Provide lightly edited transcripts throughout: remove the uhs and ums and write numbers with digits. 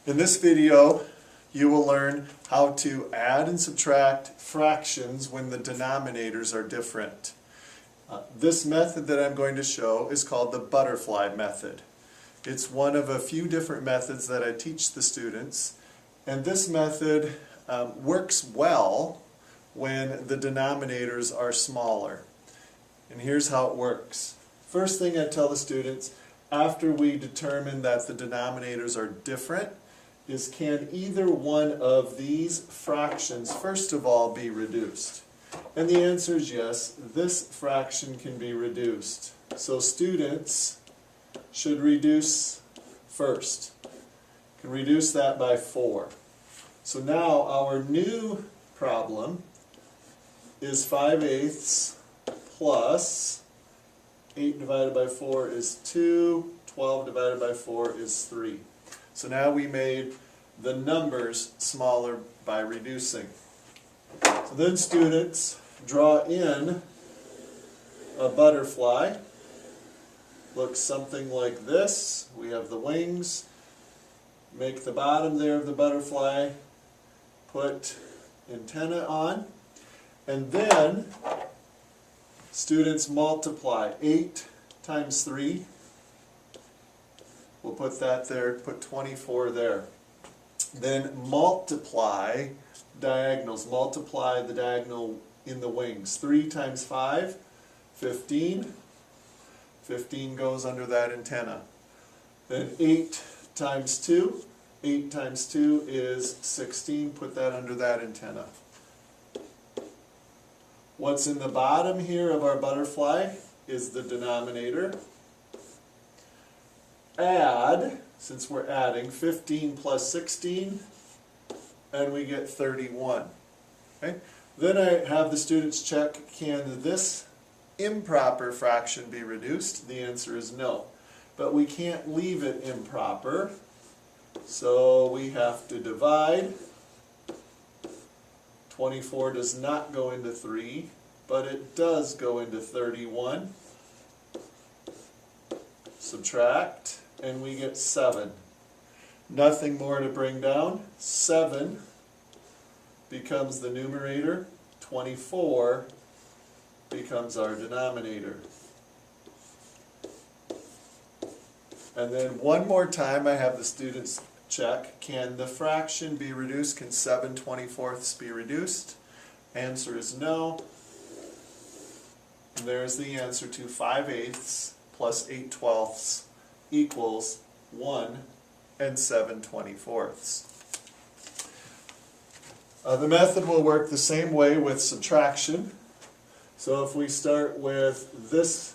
In this video, you will learn how to add and subtract fractions when the denominators are different. This method that I'm going to show is called the butterfly method. It's one of a few different methods that I teach the students, and this method works well when the denominators are smaller. And here's how it works. First thing I tell the students, after we determine that the denominators are different, is can either one of these fractions first of all be reduced? And the answer is yes, this fraction can be reduced. So students should reduce first. Can reduce that by 4. So now our new problem is 5/8 plus 8 divided by 4 is 2, 12 divided by 4 is 3. So now we made the numbers smaller by reducing. So then students draw in a butterfly. Looks something like this. We have the wings. Make the bottom there of the butterfly. Put antenna on. And then students multiply. 8 times 3. We'll put that there, put 24 there. Then multiply diagonals. Multiply the diagonal in the wings. 3 times 5, 15. 15 goes under that antenna. Then 8 times 2. 8 times 2 is 16. Put that under that antenna. What's in the bottom here of our butterfly is the denominator. Add, since we're adding, 15 plus 16, and we get 31. Okay? Then I have the students check, can this improper fraction be reduced? The answer is no. But we can't leave it improper, so we have to divide. 24 does not go into 3, but it does go into 31. Subtract, and we get 7. Nothing more to bring down. 7 becomes the numerator. 24 becomes our denominator. And then one more time I have the students check, can the fraction be reduced? Can 7/24 be reduced? Answer is no. And there's the answer to 5/8 plus 8/12 equals 1 and 7/24. The method will work the same way with subtraction. So if we start with these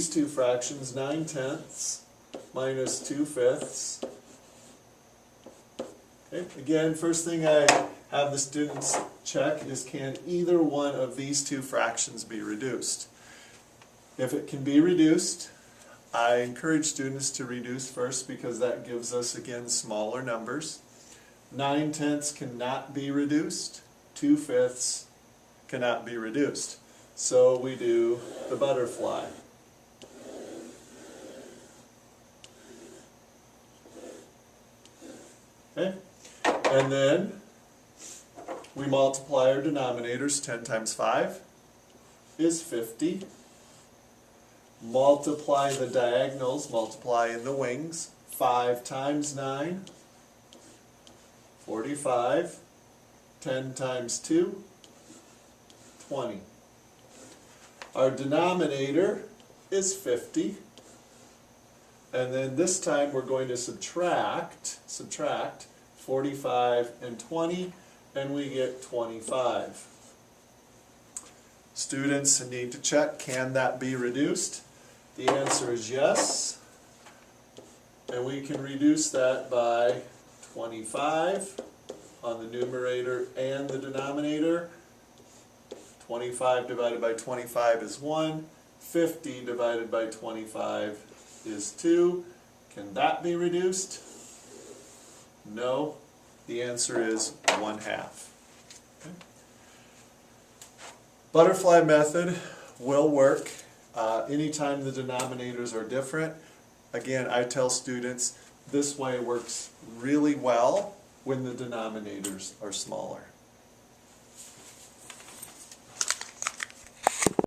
two fractions, 9/10 minus 2/5. Okay. Again, first thing I have the students check is can either one of these two fractions be reduced? If it can be reduced, I encourage students to reduce first because that gives us, again, smaller numbers. 9/10 cannot be reduced. 2/5 cannot be reduced. So we do the butterfly. Okay? And then we multiply our denominators. 10 times 5 is 50. Multiply the diagonals, multiply in the wings. 5 times 9, 45. 10 times 2, 20. Our denominator is 50. And then this time we're going to subtract 45 and 20, and we get 25. Students need to check, can that be reduced? The answer is yes. And we can reduce that by 25 on the numerator and the denominator. 25 divided by 25 is 1. 50 divided by 25 is 2. Can that be reduced? No. The answer is 1/2. Okay. Butterfly method will work anytime the denominators are different. Again, I tell students This way works really well when the denominators are smaller.